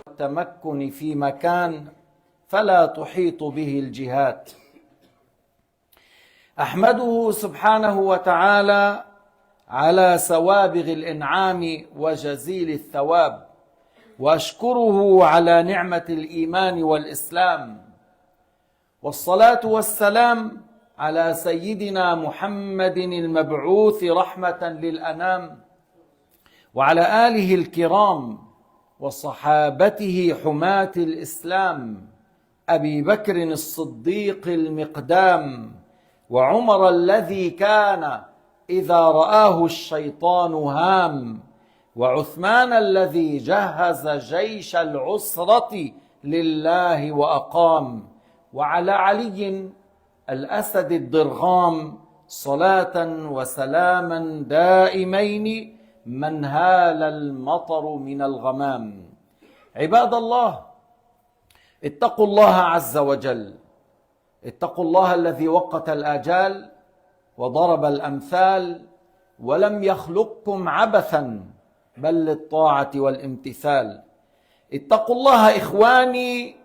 التمكن في مكان فلا تحيط به الجهات. أحمده سبحانه وتعالى على سوابغ الإنعام وجزيل الثواب، وأشكره على نعمة الإيمان والإسلام، والصلاة والسلام على سيدنا محمد المبعوث رحمة للأنام، وعلى آله الكرام وصحابته حماة الإسلام، أبي بكر الصديق المقدام، وعمر الذي كان إذا رآه الشيطان هام، وعثمان الذي جهز جيش العسرة لله وأقام، وعلى علي الأسد الضرغام صلاة وسلاما دائمين من هال المطر من الغمام. عباد الله، اتقوا الله عز وجل، اتقوا الله الذي وقت الآجال وضرب الأمثال ولم يخلقكم عبثا بل للطاعة والامتثال. اتقوا الله إخواني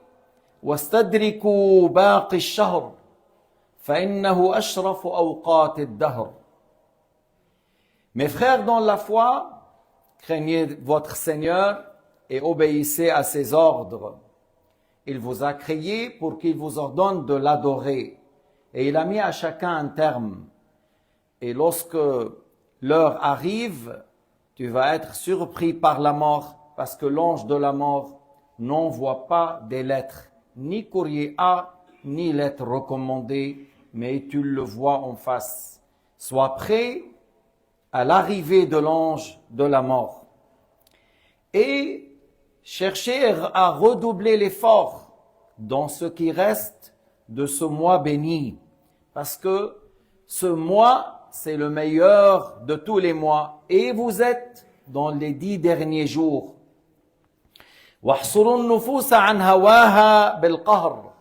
واستدركوا باقي الشهر فإنه أشرف أوقات الدهر. Mes frères dans la foi, craignez votre Seigneur et obéissez à ses ordres. Il vous a créé pour qu'il vous ordonne de l'adorer. Et il a mis à chacun un terme. Et lorsque l'heure arrive, tu vas être surpris par la mort, parce que l'ange de la mort n'envoie pas des lettres, ni courrier A, ni lettres recommandées, mais tu le vois en face. Sois prêt à l'arrivée de l'ange de la mort. Et cherchez à redoubler l'effort dans ce qui reste de ce mois béni, parce que ce mois, c'est le meilleur de tous les mois, et vous êtes dans les 10 derniers jours. واحصروا النفوس عن هواها بالقهر.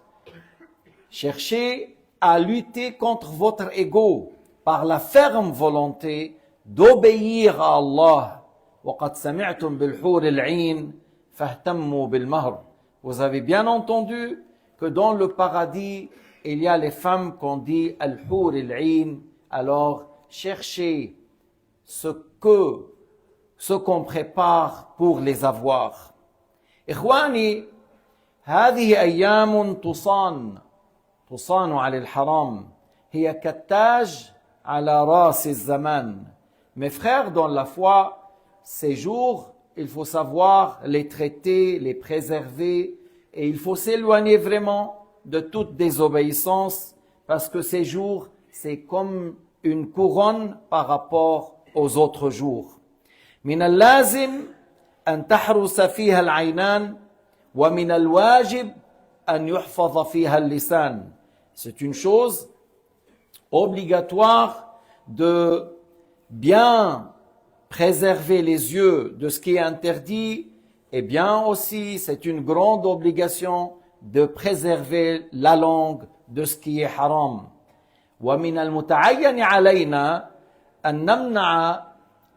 Cherchez à lutter contre votre ego par la ferme volonté d'obéir à Allah. وقد سمعتم بالحور العين فاهتموا بالمهر. Vous avez bien entendu que dans le paradis, il y a les femmes qu'on dit al-hur al-ain. Alors, cherchez ce qu'on prépare pour les avoir. إخواني، هذه أيام تصان على الحرام، هي كالتاج على رأس الزمان. Mes frères dans la foi, ces jours, il faut savoir les traiter, les préserver, et il faut s'éloigner vraiment de toute désobéissance, parce que ces jours, c'est comme une couronne par rapport aux autres jours. من اللازم أن تحرس فيها العينان ومن الواجب أن يحفظ فيها اللسان. C'est une chose obligatoire de bien préserver les yeux de ce qui est interdit, et bien aussi c'est une grande obligation de préserver la langue de ce qui est haram. ومن المتعين علينا أن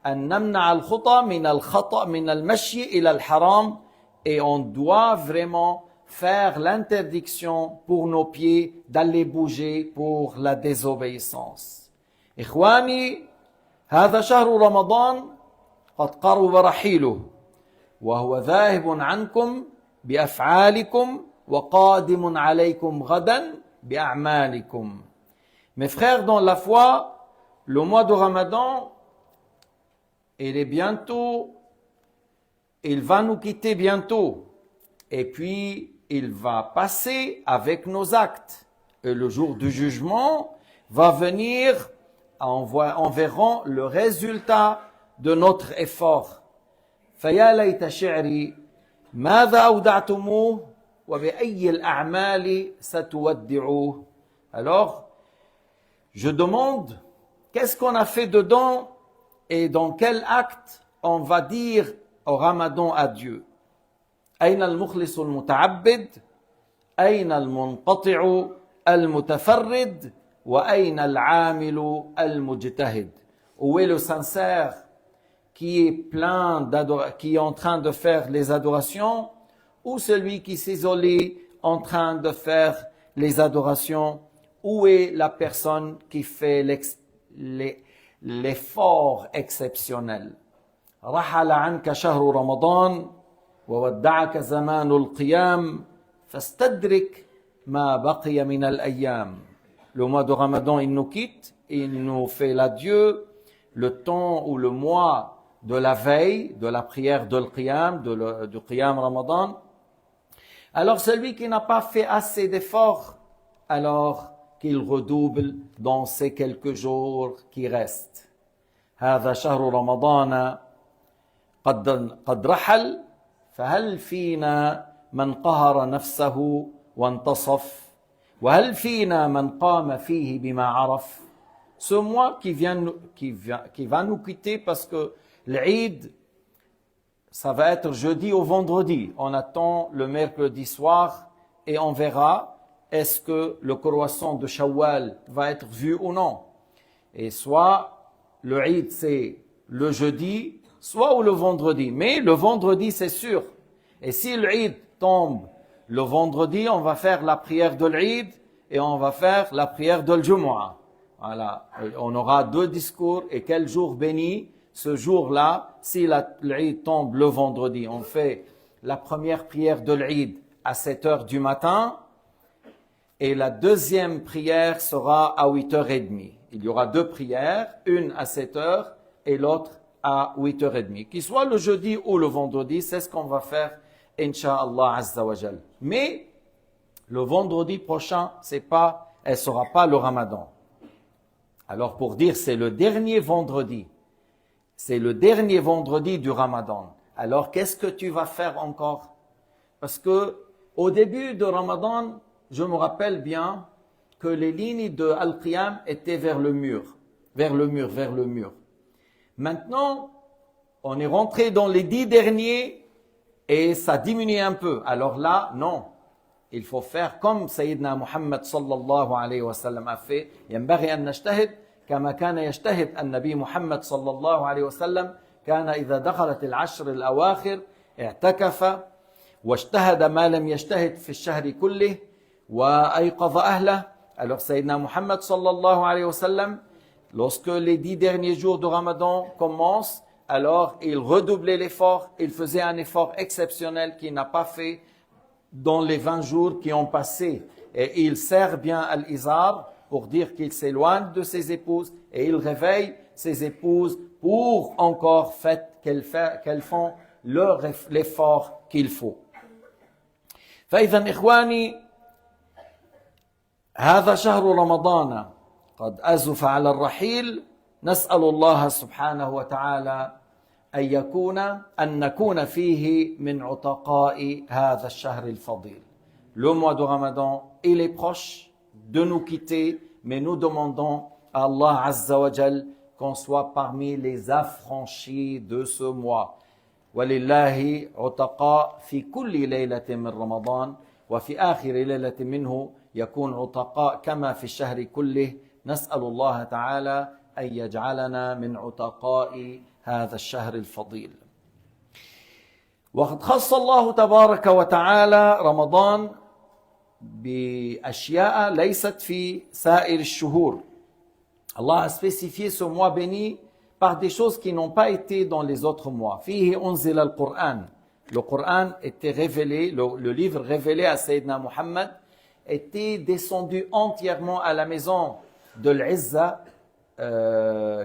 نمنع الخطأ من المشي إلى الحرام, et on doit vraiment faire l'interdiction pour nos pieds d'aller bouger pour la désobéissance. إخواني، هذا شهر رمضان قد قرب رحيله وهو ذاهب عنكم بأفعالكم وقادم عليكم غدا بأعمالكم. Mes frères dans la foi, le mois de Ramadan, il est bientôt, il va nous quitter bientôt, et puis il va passer avec nos actes, et le jour du jugement va venir, on verra le résultat de notre effort. فيا ليت شعري ماذا أودعتموه وبأي الأعمال ستودعوه. Alors, je demande, qu'est-ce qu'on a fait dedans et dans quel acte on va dire au Ramadan à Dieu. أين المخلص المتعبد أين المنقطع المتفرد وأين العامل المجتهد. Où est le sincère qui est plein qui est en train de faire les adorations? ou celui qui s'isole en train de faire les adorations? Où est la personne qui fait l'effort exceptionnel? رحل عنك شهر رمضان وودعك زمان القيام فاستدرك ما بقي من الأيام. Le mois de Ramadan, il nous quitte, il nous fait l'adieu, le temps ou le mois de la veille, de la prière de l'Qiyam, du Qiyam Ramadan. Alors celui qui n'a pas fait assez d'efforts, alors qu'il redouble dans ces quelques jours qui restent. هذا شهر رمضان قد رحل فهل فينا من قهر نفسه وانتصف وهل فينا من قام فيه بما عرف. Ce mois qui va nous quitter parce que l'Eid, ça va être jeudi au vendredi. On attend le mercredi soir et on verra est-ce que le croissant de Shawwal va être vu ou non. Et soit le Eid c'est le jeudi, soit ou le vendredi. Mais le vendredi c'est sûr. Et si l'Eid tombe le vendredi, on va faire la prière de l'Eid et on va faire la prière de l'Jumu'ah. Voilà, on aura deux discours et quel jour béni. Ce jour-là, si l'Eid tombe le vendredi, on fait la première prière de l'Eid à 7 heures du matin et la deuxième prière sera à 8h30. Il y aura deux prières, une à 7 heures et l'autre à 8h30. Qu'il soit le jeudi ou le vendredi, c'est ce qu'on va faire, Inch'Allah Azza wa Jal. Mais le vendredi prochain, elle sera pas le Ramadan. Alors pour dire c'est le dernier vendredi, c'est le dernier vendredi du Ramadan. Alors qu'est-ce que tu vas faire encore? Parce que au début de Ramadan, je me rappelle bien que les lignes de Al-Qiyam étaient vers le mur. Maintenant, on est rentré dans les 10 derniers et ça diminue un peu. Alors là, non. Il faut faire comme Sayyidina Muhammad sallallahu alayhi wa sallam a fait. ينبغي أن نجتهد كما كان يجتهد النبي محمد صلى الله عليه وسلم. كان إذا دخلت العشر الأواخر اعتكف واجتهد ما لم يجتهد في الشهر كله وأيقظ أهله. Alors Sayyidina Muhammad sallallahu alayhi wa sallam, lorsque les 10 derniers jours de Ramadan commencent, alors il redoublait l'effort, il faisait un effort exceptionnel qu'il n'a pas fait dans les 20 jours qui ont passé. Et il serre bien Al-Izar pour dire qu'il s'éloigne de ses épouses et il réveille ses épouses pour encore qu'elles font l'effort qu'il faut. فإذا إخواني هذا شهر رمضان قد أزف على الرحيل. نسأل الله سبحانه وتعالى أن نكون فيه من عتقاء هذا الشهر الفضيل. Le mois de Ramadan, il est proche de nous quitter, mais nous demandons à Allah Azza wa Jal qu'on soit parmi les affranchis de ce mois. ولله عتقاء في كل ليلة من رمضان وفي آخر ليلة منه يكون عتقاء كما في الشهر كله. نسأل الله تعالى أن يجعلنا من عتقاء هذا الشهر الفضيل. وقد خص الله تبارك وتعالى رمضان بأشياء ليست في سائر الشهور. Allah a spécifié ce mois béni par des choses qui n'ont pas été dans les autres mois. فيه أنزل القرآن. Le Coran était révélé, le livre révélé à Sayyidina Muhammad était descendu entièrement à la maison de l'Izza,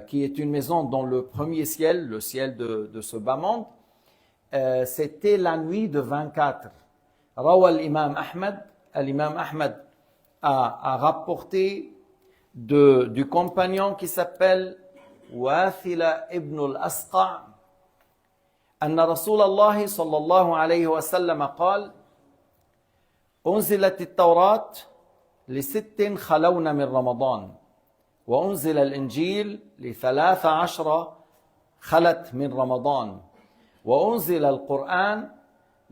qui est une maison dans le premier ciel, le ciel de ce bas monde. C'était la nuit de 24. Rawa l'imam Ahmad, l'imam Ahmad a rapporté du compagnon qui s'appelle Wathila ibn al-Asqa' أن رسول الله صلى الله عليه وسلم قال أنزلت التوراة ل6 خلون من رمضان وأنزل الإنجيل ل13 خلت من رمضان وأنزل القرآن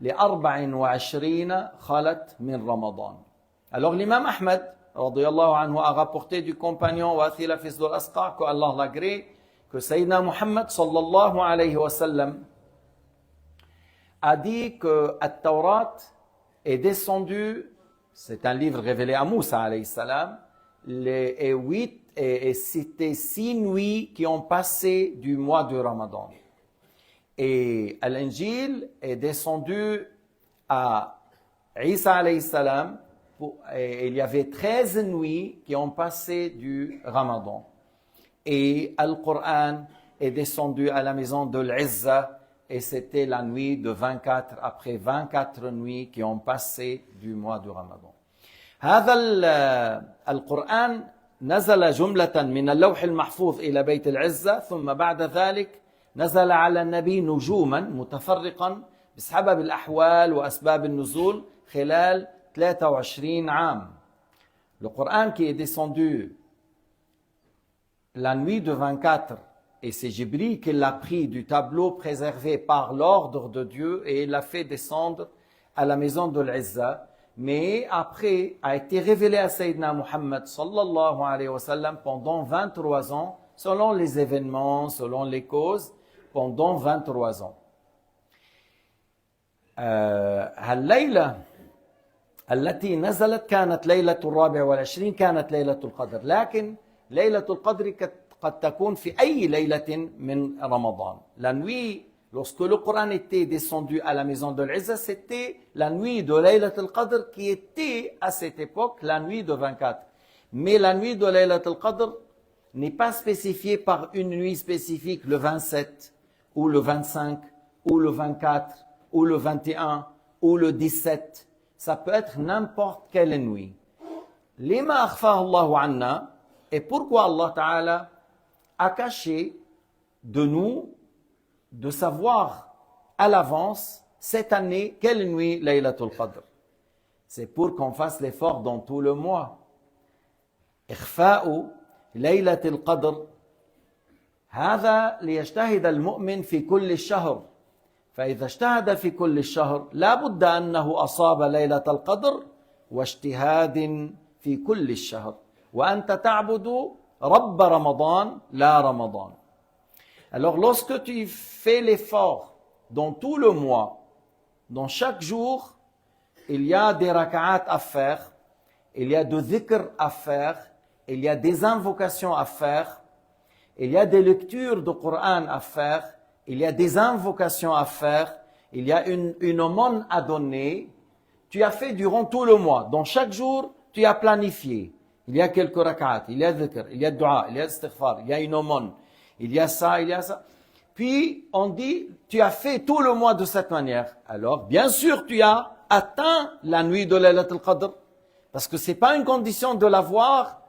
ل24 خلت من رمضان. Alors l'imam Ahmad radiyallahu anhu a rapporté du compagnon Wathila fils de l'Asqa' que Allah l'agrée, que Sayyidina Muhammad sallallahu alayhi wa sallam a dit que la Torah est descendue, c'est un livre révélé à Moussa alayhi salam, et c'était 6 nuits qui ont passé du mois du Ramadan. Et l'Injil est descendu à Isa alayhi salam, et il y avait 13 nuits qui ont passé du Ramadan. Et le Coran est descendu à la maison de l'Izza, et c'était la nuit de 24, après 24 nuits qui ont passé du mois du Ramadan. هذا القرآن نزل جملة من اللوح المحفوظ إلى بيت العزة، ثم بعد ذلك نزل على النبي نجوما متفرقا بسبب الأحوال وأسباب النزول خلال 23 عام. Le Coran qui est descendu la nuit de 24, et c'est Jibril qui l'a pris du tableau préservé par l'ordre de Dieu et il l'a fait descendre à la maison de l'Izza, mais après a été révélé à Sayyidina Muhammad sallallahu alayhi wa sallam pendant 23 ans, selon les événements, selon les causes, pendant 23 ans. الليلة التي نزلت كانت ليلة 24 كانت ليلة القدر، لكن ليلة القدر قد تكون في أي ليلة من رمضان. La nuit, lorsque le Coran était descendu à la maison de l'Izza, c'était la nuit de Laylat al-Qadr qui était à cette époque la nuit de 24. Mais la nuit de Laylat al-Qadr n'est pas spécifiée par une nuit spécifique, le 27, ou le 25, ou le 24, ou le 21, ou le 17. Ça peut être n'importe quelle nuit. Lima akhfahu Allahu anna, et pourquoi Allah Ta'ala a caché de nous de savoir à l'avance cette année quelle nuit Laylatul Qadr. C'est pour qu'on fasse l'effort dans tout le mois. إخفاء ليلة القدر هذا ليجتهد المؤمن في كل الشهر، فإذا اجتهد في كل الشهر لا بد أنه أصاب ليلة القدر واجتهاد في كل الشهر، وأنت تعبد رب رمضان لا رمضان. Alors lorsque tu fais l'effort dans tout le mois, dans chaque jour, il y a des raka'at à faire, il y a de dhikr à faire, il y a des invocations à faire, il y a des lectures de Coran à faire, il y a des invocations à faire, il y a une aumône à donner. Tu as fait durant tout le mois. Dans chaque jour, tu as planifié. Il y a quelques raka'at, il y a dhikr, il y a dua, il y a istighfar, il y a une aumône. Il y a ça, il y a ça. Puis, on dit, tu as fait tout le mois de cette manière. Alors, bien sûr, tu as atteint la nuit de Laylat al-Qadr. Parce que c'est pas une condition de l'avoir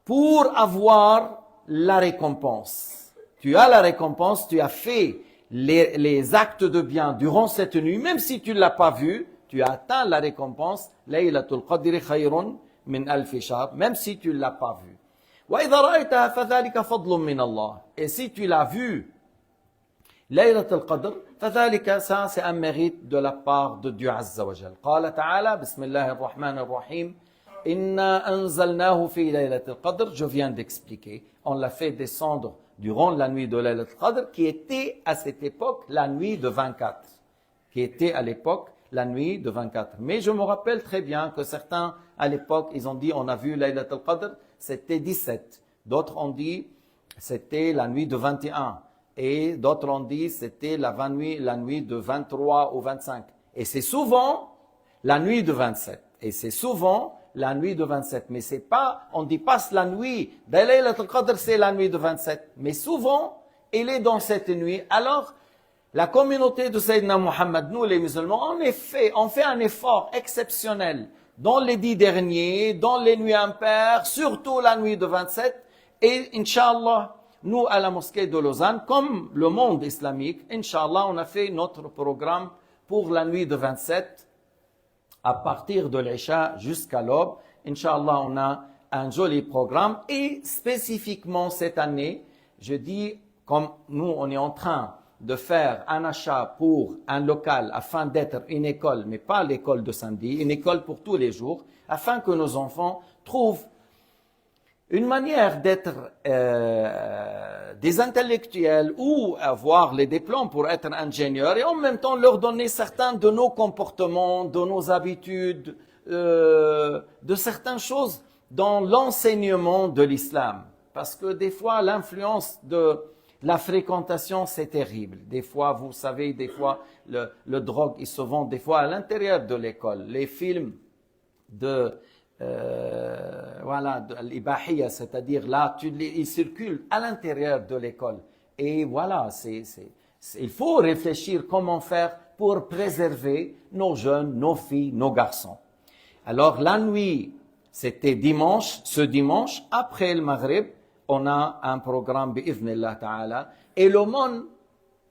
pour avoir la récompense. Tu as la récompense, tu as fait les actes de bien durant cette nuit, même si tu ne l'as pas vu, tu as atteint la récompense. Laylatul Qadri khayrun min alfi shahr, même si tu ne l'as pas vu. وإذا رأيتها فذلك فضل من الله. Et si tu l'as vu, ليلة القدر, فذلك ça c'est un mérite de la part de Dieu Azza wa Jal. قال تعالى بسم الله الرحمن الرحيم إنا أنزلناه في ليلة القدر. Je viens d'expliquer, on l'a fait descendre durant la nuit de Laylat al-Qadr, qui était à cette époque la nuit de 24. Qui était à l'époque la nuit de 24. Mais je me rappelle très bien que certains, à l'époque, ils ont dit, on a vu Laylat al-Qadr, c'était 17. D'autres ont dit, c'était la nuit de 21. Et d'autres ont dit, c'était la nuit de 23 ou 25. Et c'est souvent la nuit de 27. Et c'est souvent la nuit de 27. Mais c'est pas, on dit pas la nuit de Laylat al-Qadr, c'est la nuit de 27. Mais souvent, elle est dans cette nuit. Alors, la communauté de Sayyidina Muhammad, nous les musulmans, on fait un effort exceptionnel dans les 10 derniers, dans les nuits impaires, surtout la nuit de 27. Et Inch'Allah, nous à la mosquée de Lausanne, comme le monde islamique, Inch'Allah, on a fait notre programme pour la nuit de 27, à partir de l'Isha jusqu'à l'aube. Inch'Allah, on a un joli programme. Et spécifiquement cette année, je dis, comme nous, on est en train de faire un achat pour un local afin d'être une école, mais pas l'école de samedi, une école pour tous les jours, afin que nos enfants trouvent une manière d'être des intellectuels ou avoir les diplômes pour être ingénieur et en même temps leur donner certains de nos comportements, de nos habitudes, de certaines choses dans l'enseignement de l'islam. Parce que des fois, l'influence de la fréquentation, c'est terrible. Des fois, vous savez, des fois, le drogue, il se vend des fois à l'intérieur de l'école. Les films de voilà, l'ibahiyya, c'est-à-dire là, ils circulent à l'intérieur de l'école. Et voilà, il faut réfléchir comment faire pour préserver nos jeunes, nos filles, nos garçons. Alors la nuit, c'était dimanche, ce dimanche, après le Maghrib, on a un programme bi'idhnillah ta'ala. Et l'aumône,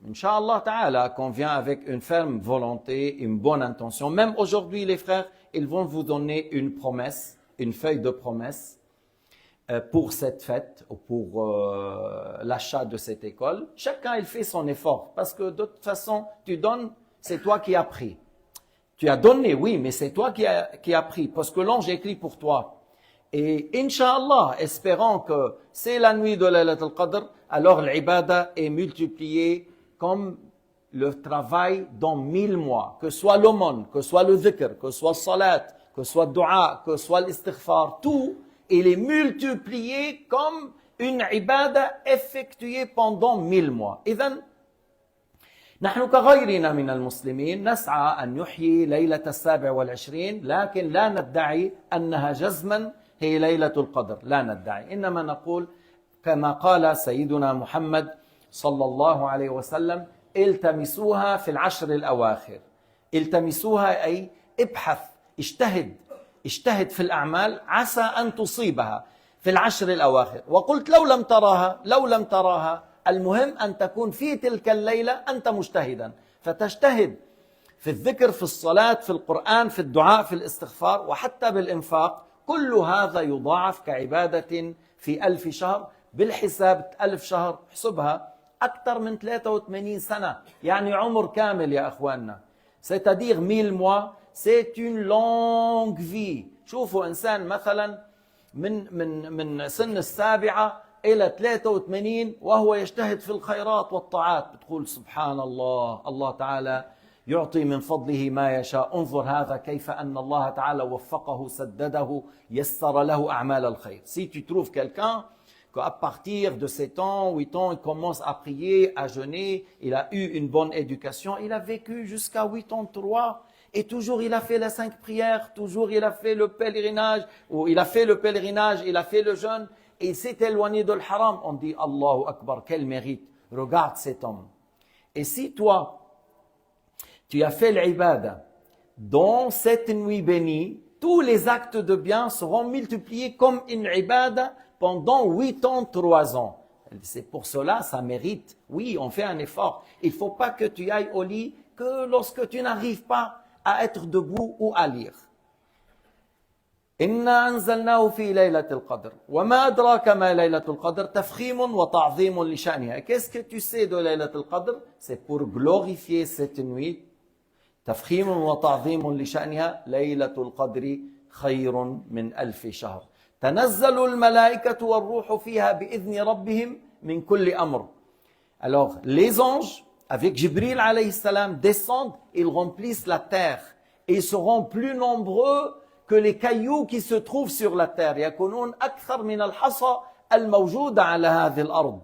Inch'Allah ta'ala, qu'on vient avec une ferme volonté, une bonne intention. Même aujourd'hui, les frères, ils vont vous donner une promesse, une feuille de promesse pour cette fête, ou pour l'achat de cette école. Chacun, il fait son effort, parce que de toute façon, tu donnes, c'est toi qui as pris. Tu as donné, oui, mais c'est toi qui as pris, parce que l'ange écrit pour toi. Et Inch'Allah, espérant que c'est la nuit de Laylat al-Qadr, alors l'ibada est multipliée comme le travail dans 1000 mois, que soit l'aumône, que soit le dhikr, que soit le salat, que soit le dua, que soit l'istighfar, tout, il est multiplié comme une ibada effectuée pendant 1000 mois. إذن نحن كغيرنا من المسلمين نسعى أن يحيي ليلة 27 لكن لا ندعي أنها جزما هي ليلة القدر لا ندعي إنما نقول كما قال سيدنا محمد صلى الله عليه وسلم التمسوها في العشر الأواخر التمسوها أي ابحث اجتهد في الأعمال عسى أن تصيبها في العشر الأواخر وقلت لو لم تراها المهم أن تكون في تلك الليلة أنت مجتهدا فتجتهد في الذكر في الصلاة في القرآن في الدعاء في الاستغفار وحتى بالإنفاق كل هذا يضاعف كعبادة في 1000 شهر بالحساب 1000 شهر حسبها أكثر من 83 سنة يعني عمر كامل يا أخواننا c'est-à-dire 1000 mois c'est une longue vie شوفوا إنسان مثلا من سن السابعة إلى 83 وهو يجتهد في الخيرات والطاعات بتقول سبحان الله الله تعالى يعطي من فضله ما يشاء انظر هذا كيف أن الله تعالى وفقه سدده يسر له أعمال الخير si tu trouves quelqu'un qu'à partir de 7 ans, 8 ans, il commence à prier, à jeûner, il a eu une bonne éducation, il a vécu jusqu'à 83 et toujours il a fait les 5 prières, toujours il a fait le pèlerinage, ou il a fait le pèlerinage, il a fait le jeûne, et il s'est éloigné de l'haram. On dit Allahu Akbar, quel mérite, regarde cet homme. Et si toi, tu as fait l'ibada dans cette nuit bénie, tous les actes de bien seront multipliés comme une ibada pendant 83 ans. C'est pour cela, ça mérite. Oui, on fait un effort. Il ne faut pas que tu ailles au lit que lorsque tu n'arrives pas à être debout ou à lire. إنا أنزلناه في ليلة القدر وما أدراك ما ليلة القدر تفخيم وتعظيم لشأنها. Qu'est-ce que tu sais de ليلة القدر? C'est pour glorifier cette nuit. تفخيم وتعظيم لشأنها ليلة القدر خير من 1000 شهر. تنزل الملائكة والروح فيها بإذن ربهم من كل أمر. Alors, les anges, avec Jibril alayhi salam, descendent, ils remplissent la terre. Et ils seront plus nombreux que les cailloux qui se trouvent sur la terre. يكونون أكثر من الحصى الموجودة على هذه الأرض.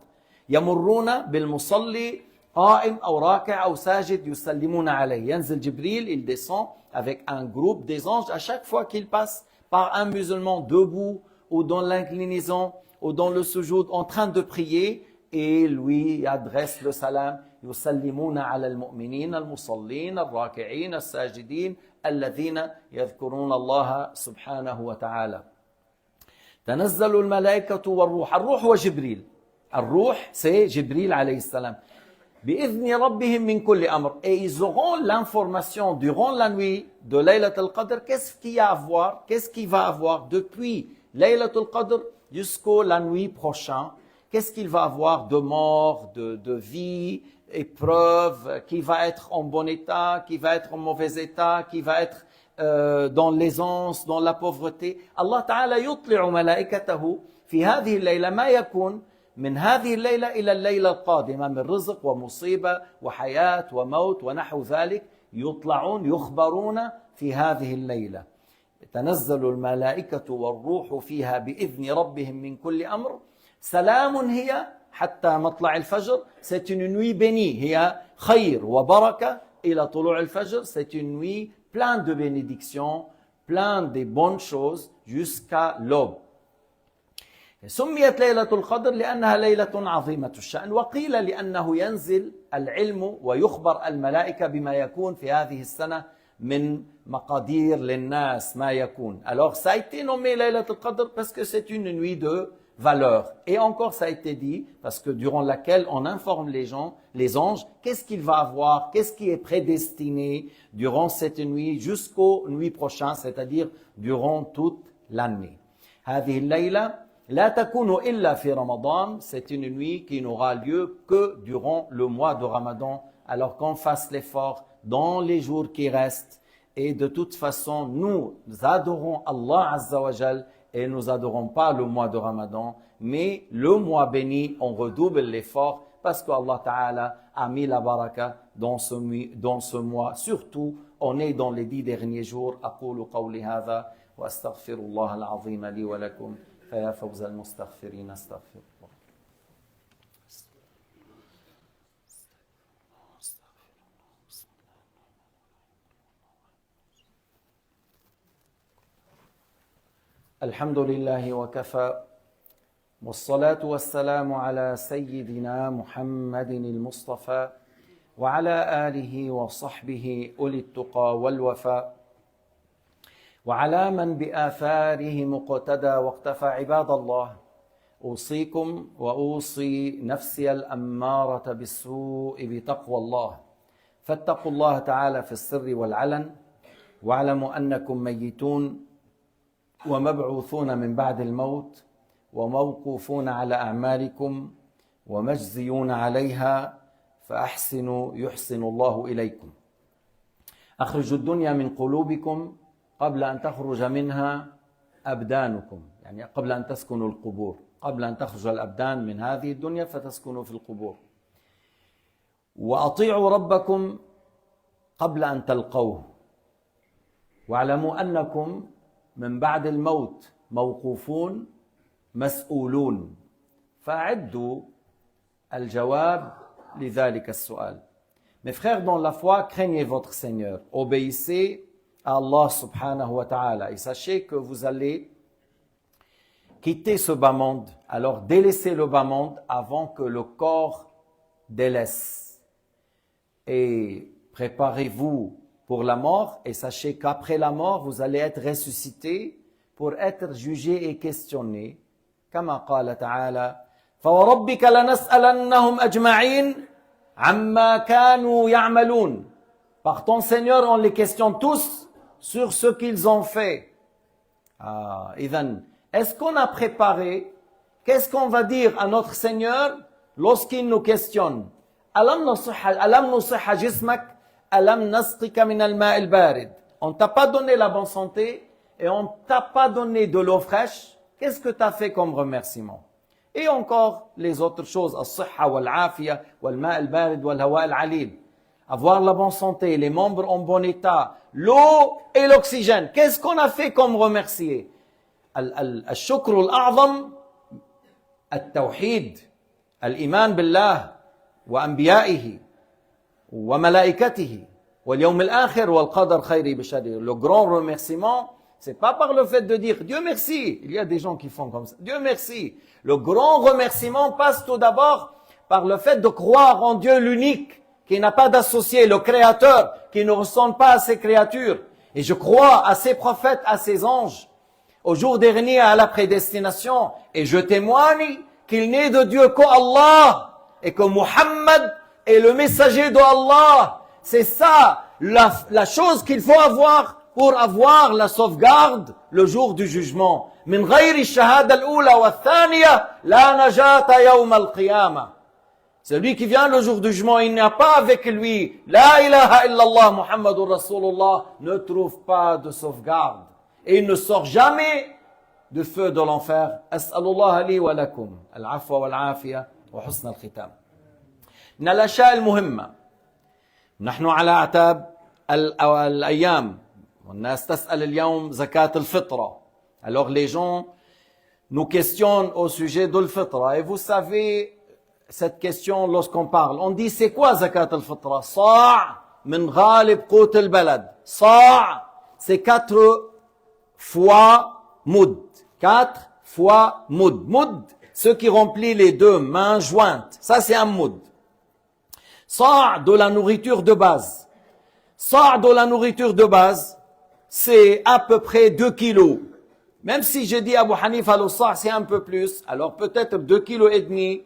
يمرون بالمصلي قائم أو راكع أو ساجد يسلمون عليه. ينزل جبريل, il descend avec un groupe des anges à chaque fois qu'il passe par un musulman debout ou dans l'inclinaison ou dans le sujoud en train de prier et lui adresse le salam. يسلمون على المؤمنين المصلين الراكعين الساجدين الذين يذكرون الله سبحانه وتعالى. تنزل الملائكة والروح. الروح هو جبريل. الروح c'est Jibril alayhi salam. بإذن ربهم من كل أمر. Et ils auront l'information durant la nuit de Laylat al-Qadr. Qu'est-ce qu'il y a à voir? Qu'est-ce qu'il va avoir depuis Laylat al-Qadr jusqu'à la nuit prochaine? Qu'est-ce qu'il va avoir de mort, de vie, épreuve, qui va être en bon état, qui va être en mauvais état, qui va être dans l'aisance, dans la pauvreté. Allah Ta'ala يطلع ملائكته في هذه الليلة ما يكون من هذه الليلة إلى الليلة القادمة من رزق ومصيبة وحياة وموت ونحو ذلك، يطلعون يخبرون في هذه الليلة. تنزل الملائكة والروح فيها بإذن ربهم من كل أمر سلام هي حتى مطلع الفجر. C'est une nuit bénie. هي خير وبركة إلى طلوع الفجر. C'est une nuit pleine de bénédictions, pleine de bonnes choses jusqu'à l'aube. سميت ليلة القدر لأنها ليلة عظيمة الشأن، وقيل لأنه ينزل العلم ويخبر الملائكة بما يكون في هذه السنة من مقادير للناس ما يكون. Alors ça a été nommé ليلة القدر parce que c'est une nuit de valeur. Et encore ça a été dit parce que durant laquelle on informe les gens, les anges, qu'est-ce qu'il va avoir, qu'est-ce qui est prédestiné durant cette nuit jusqu'aux nuits prochaines, c'est-à-dire durant toute l'année. هذه الليلة لا تكون إلا في رمضان. C'est une nuit qui n'aura lieu que durant le mois de Ramadan. Alors qu'on fasse l'effort dans les jours qui restent. Et de toute façon, nous adorons Allah Azza wa Jal et nous adorons pas le mois de Ramadan. Mais le mois béni, on redouble l'effort parce qu'Allah Ta'ala a mis la baraka dans ce mois. Surtout, on est dans les 10 derniers jours. أقول قولي هذا وأستغفر الله العظيم لي ولكم. فيا فوز المستغفرين استغفر الله. الحمد لله وكفى والصلاة والسلام على سيدنا محمد المصطفى وعلى آله وصحبه أولي التقى والوفاء وعلى من بآثاره مقتدى واقتفى. عباد الله، أوصيكم وأوصي نفسي الأمارة بالسوء بتقوى الله. فاتقوا الله تعالى في السر والعلن، واعلموا أنكم ميتون ومبعوثون من بعد الموت وموقوفون على أعمالكم ومجزيون عليها، فأحسنوا يحسن الله إليكم. أخرجوا الدنيا من قلوبكم قبل أن تخرج منها أبدانكم، يعني قبل أن تسكنوا القبور، قبل أن تخرج الأبدان من هذه الدنيا فتسكنوا في القبور. وأطيعوا ربكم قبل أن تلقوه، واعلموا أنكم من بعد الموت موقوفون مسؤولون. فأعدوا الجواب لذلك السؤال. Mes frères dans la foi, craignez votre Seigneur, obéissez à Allah subhanahu wa ta'ala et sachez que vous allez quitter ce bas monde. Alors délaissez le bas monde avant que le corps délaisse. Et préparez-vous pour la mort et sachez qu'après la mort, vous allez être ressuscité pour être jugé et questionné. كما قال تعالى: فوربك لنسألنهم أجمعين عما كانوا يعملون. Par ton Seigneur, on les questionne tous sur ce qu'ils ont fait. إذن, est-ce qu'on a préparé? Qu'est-ce qu'on va dire à notre Seigneur lorsqu'il nous questionne? ألم نصح جسمك ألم نسقك من الماء البارد. On ne t'a pas donné la bonne santé et on ne t'a pas donné de l'eau fraîche. Qu'est-ce que tu as fait comme remerciement? Et encore les autres choses, الصحة والعافية والماء البارد والهواء العليل. Avoir la bonne santé, les membres en bon état, l'eau et l'oxygène. Qu'est-ce qu'on a fait comme remercier? الشكر الأعظم التوحيد، الإيمان بالله وأنبيائه وملائكته واليوم الآخر والقدر خيره بشره. Le grand remerciement, c'est pas par le fait de dire Dieu merci. Il y a des gens qui font comme ça. Dieu merci. Le grand remerciement passe tout d'abord par le fait de croire en Dieu l'unique, qui n'a pas d'associé, le Créateur, qui ne ressemble pas à ses créatures. Et je crois à ses prophètes, à ses anges, au jour dernier, à la prédestination. Et je témoigne qu'il n'est de Dieu qu'Allah et que Muhammad est le messager d'Allah. C'est ça la chose qu'il faut avoir pour avoir la sauvegarde le jour du jugement. من غير الشهادة الأولى والثانية لا نجاة يوم القيامة. Celui qui vient le jour du jugement, il n'y a pas avec lui La ilaha illallah Muhammadur Rasulullah, ne trouve pas de sauvegarde. Et il ne sort jamais de feu de l'enfer. أسأل الله لي ولكم العفو والعافية وحسن الختام. من الأشياء المهمة، نحن على أعتاب الأيام والناس تسأل اليوم زكاة الفطرة. Alors les gens nous questionnent au sujet de l'fitra. Et vous savez, cette question, lorsqu'on parle, on dit c'est quoi zakat al-fitra? Sa' min ghalib qut al-balad. Sa' c'est 4 fois moud. 4 fois moud. Moud, ce qui remplit les deux mains jointes. Ça c'est un moud. Sa' de la nourriture de base. Sa' de la nourriture de base, c'est à peu près 2 kilos. Même si je dis Abu Hanifa le sa' c'est un peu plus, alors peut-être 2 kilos et demi.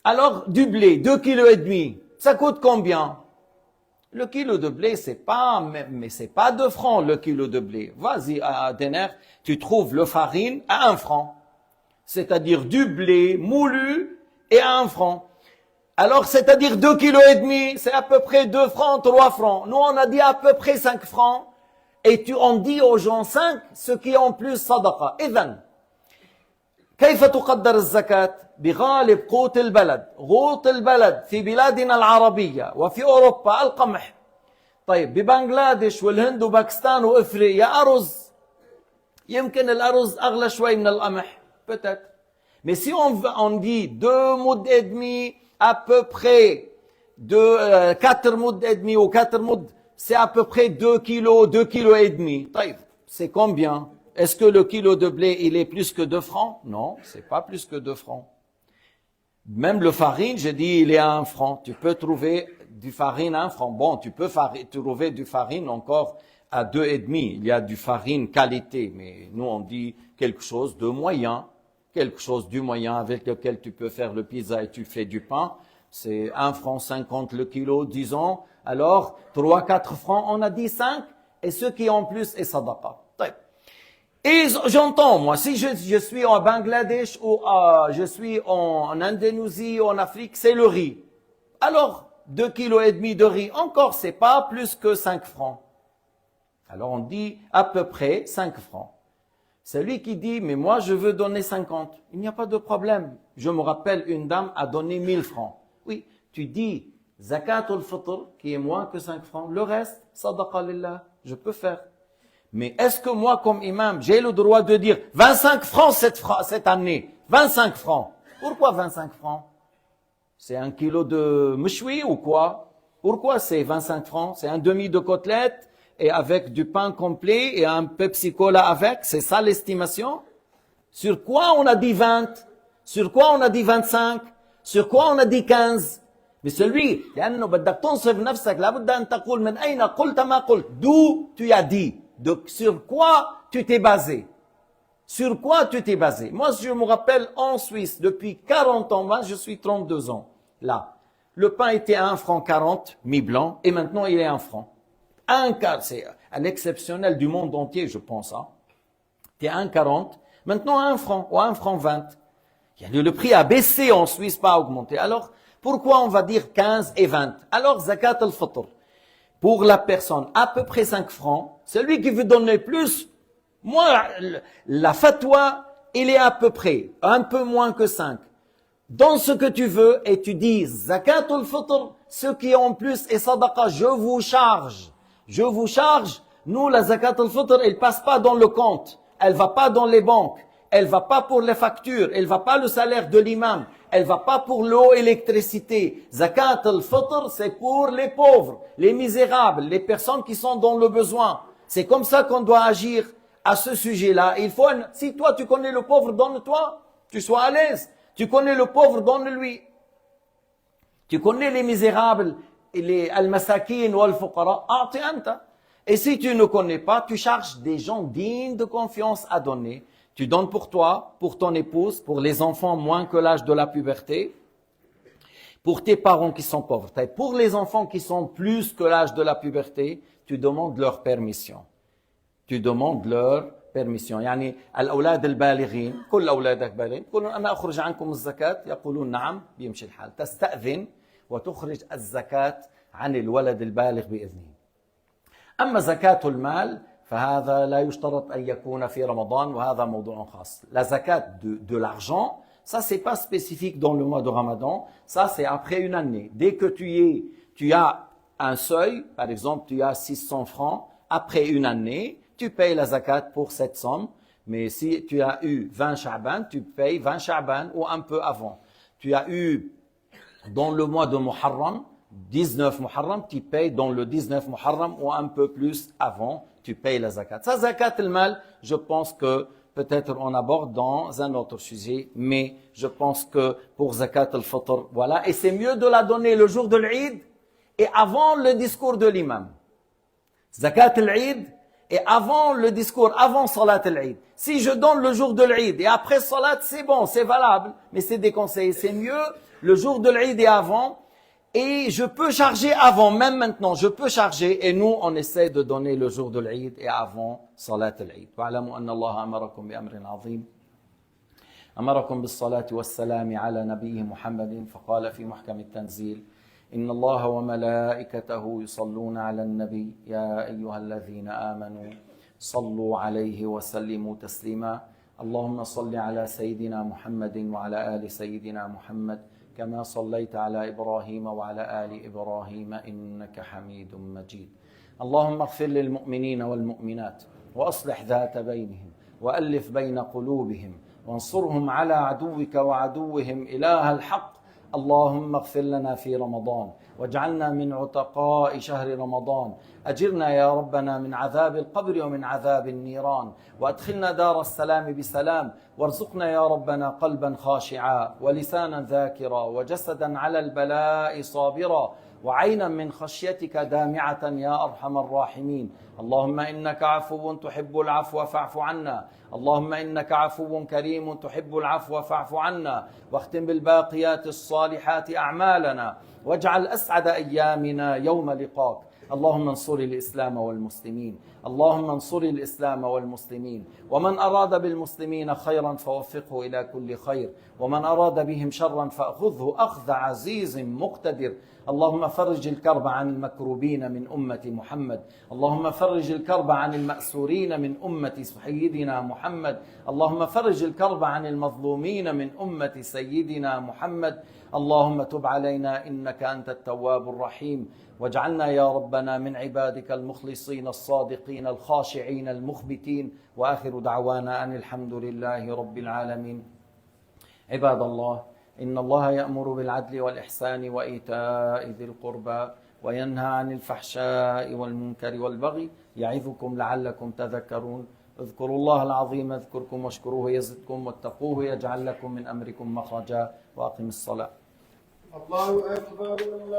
Alors du blé, 2 kilos et demi, ça coûte combien? Le kilo de blé, c'est pas 2 francs le kilo de blé. Vas-y à Dener, tu trouves le farine à 1 franc. C'est-à-dire du blé moulu et à 1 franc. Alors, c'est-à-dire 2 kilos et demi, c'est à peu près 2 francs, 3 francs. Nous, on a dit à peu près 5 francs. Et on dit aux gens 5, ce qui est en plus sadaqa. إذن كيف تقدر الزكاة؟ بغالب قوت البلد. قوت البلد في بلادنا العربية وفي أوروبا القمح. طيب ببنغلاديش والهند وباكستان وإفريقيا أرز. يمكن الأرز أغلى شوي من القمح. Peut-être. Mais si on dit 2 mouds et demi, à peu près 4 mouds et demi ou 4 mouds, c'est à peu près 2 kilos et demi. C'est combien? Est-ce que le kilo de blé, il est plus que 2 francs? Non, c'est pas plus que 2 francs. Même le farine, je dis, il est à 1 franc. Tu peux trouver du farine à 1 franc. Bon, tu peux trouver du farine encore à 2 et demi. Il y a du farine qualité, mais nous on dit quelque chose de moyen. Quelque chose du moyen avec lequel tu peux faire le pizza et tu fais du pain. C'est 1 franc 50 le kilo, disons. Alors, 3-4 francs, on a dit 5, et ce qui en plus est sadaqa. Et j'entends, moi, si je suis en Bangladesh ou je suis en Indonésie ou en Afrique, c'est le riz. Alors, 2 kilos et demi de riz, encore, c'est pas plus que 5 francs. Alors, on dit à peu près 5 francs. Celui qui dit, mais moi, je veux donner 50. Il n'y a pas de problème. Je me rappelle, une dame a donné 1000 francs. Oui, tu dis, zakat al-fitr, qui est moins que 5 francs. Le reste, sadaqa lillah, je peux faire. Mais est-ce que moi, comme imam, j'ai le droit de dire 25 francs cette année? 25 francs. Pourquoi 25 francs? C'est 1 kilo de mchoui ou quoi? Pourquoi c'est 25 francs? C'est un demi de côtelette et avec du pain complet et un Pepsi Cola avec? C'est ça l'estimation? Sur quoi on a dit 20? Sur quoi on a dit 25? Sur quoi on a dit 15? Mais celui, لأنه بدك تنصف نفسك لابد أن تقول من أين قلت ما قلت. D'où tu as dit? Sur quoi tu t'es basé? Sur quoi tu t'es basé? Moi, je me rappelle en Suisse, depuis 40 ans, moi je suis 32 ans, là. Le pain était à 1 franc 40, mi-blanc, et maintenant il est 1 franc. Un quart, c'est un exceptionnel du monde entier, je pense. Hein. C'était 1,40, maintenant 1 franc, ou 1 franc 20. Le prix a baissé en Suisse, pas augmenté. Alors, pourquoi on va dire 15 et 20? Alors, zakat al-fitr, pour la personne, à peu près 5 francs, celui qui veut donner plus, moi, la fatwa, il est à peu près, un peu moins que 5. Dans ce que tu veux, et tu dis, zakat al-fitr, ce qui est en plus est sadaqa, je vous charge. Je vous charge, nous, la zakat al-fitr, elle passe pas dans le compte, elle va pas dans les banques, elle va pas pour les factures, elle va pas le salaire de l'imam, elle va pas pour l'eau et l'électricité. Zakat al-fitr, c'est pour les pauvres, les misérables, les personnes qui sont dans le besoin. C'est comme ça qu'on doit agir à ce sujet-là. Il faut, si toi tu connais le pauvre, donne-toi, tu sois à l'aise. Tu connais le pauvre, donne-lui. Tu connais les misérables, les al-masakin ou al-fuqara, a'ti anta. Et si tu ne connais pas, tu cherches des gens dignes de confiance à donner. Tu donnes pour toi, pour ton épouse, pour les enfants moins que l'âge de la puberté, pour tes parents qui sont pauvres. Pour les enfants qui sont plus que l'âge de la puberté, tu demandes leur permission. Tu demandes leur permission. يعني الأولاد البالغين كل أولادك بالغين يقولون أنا أخرج عنكم الزكاة يقولون نعم بيمشي الحال تستأذن وتخرج الزكاة عن الولد البالغ بإذنه. أما زكاة المال فهذا لا يشترط أن يكون في رمضان وهذا موضوع خاص. La zakat de l'argent, ça c'est pas spécifique dans le mois de Ramadan, ça c'est après une année. Dès que tu as un seuil, par exemple tu as 600 francs, après une année, tu payes la zakat pour cette somme. Mais si tu as eu 20 Sha'ban, tu payes 20 Sha'ban ou un peu avant. Tu as eu dans le mois de Muharram, 19 Muharram, tu payes dans le 19 Muharram ou un peu plus avant, tu payes la zakat. Ça, zakat al-mal, je pense que peut-être on aborde dans un autre sujet, mais je pense que pour zakat al-fitr, voilà. Et c'est mieux de la donner le jour de l'Eid et avant le discours de l'imam. Zakat al-Eid et avant le discours, avant Salat al-Eid. Si je donne le jour de l'Eid et après Salat, c'est bon, c'est valable, mais c'est déconseillé. C'est mieux le jour de l'Eid et avant. Et je peux charger avant, même maintenant, je peux charger. Et nous, on essaie de donner le jour de l'Eid et avant Salat al-Eid. وَاعْلَمُوا أَنَّ اللَّهَ أَمَرَكُمْ بِأَمْرٍ عَظِيمٍ أمركم بالصلاة والسلام على نبيه محمد فقال في محكم التنزيل إن الله وملائكته يصلون على النبي يا أيها الذين آمنوا صلوا عليه وسلموا تسليما اللهم صل على سيدنا محمد وعلى آل سيدنا محمد كما صليت على إبراهيم وعلى آل إبراهيم إنك حميد مجيد اللهم اغفر للمؤمنين والمؤمنات وأصلح ذات بينهم وألف بين قلوبهم وانصرهم على عدوك وعدوهم إله الحق اللهم اغفر لنا في رمضان واجعلنا من عتقاء شهر رمضان أجرنا يا ربنا من عذاب القبر ومن عذاب النيران وأدخلنا دار السلام بسلام وارزقنا يا ربنا قلبا خاشعا ولسانا ذاكرا وجسدا على البلاء صابرا وعينا من خشيتك دامعة يا أرحم الراحمين اللهم إنك عفو تحب العفو فاعف عنا اللهم إنك عفو كريم تحب العفو فاعف عنا واختم بالباقيات الصالحات أعمالنا واجعل أسعد أيامنا يوم لقاك اللهم انصر الإسلام والمسلمين اللهم انصر الإسلام والمسلمين ومن أراد بالمسلمين خيرا فوفقه إلى كل خير ومن أراد بهم شرا فأخذه أخذ عزيز مقتدر اللهم فرج الكرب عن المكروبين من أمة محمد اللهم فرج الكرب عن المأسورين من أمة سيدنا محمد اللهم فرج الكرب عن المظلومين من أمة سيدنا محمد اللهم تب علينا إنك أنت التواب الرحيم واجعلنا يا ربنا من عبادك المخلصين الصادقين الخاشعين المخبتين وآخر دعوانا أن الحمد لله رب العالمين عباد الله إن الله يأمر بالعدل والإحسان وإيتاء ذي القربى وينهى عن الفحشاء والمنكر والبغي يعظكم لعلكم تذكرون اذكروا الله العظيم اذكركم واشكروه يزدكم واتقوه يجعل لكم من أمركم مخرجا وأقم الصلاة. الله أكبر.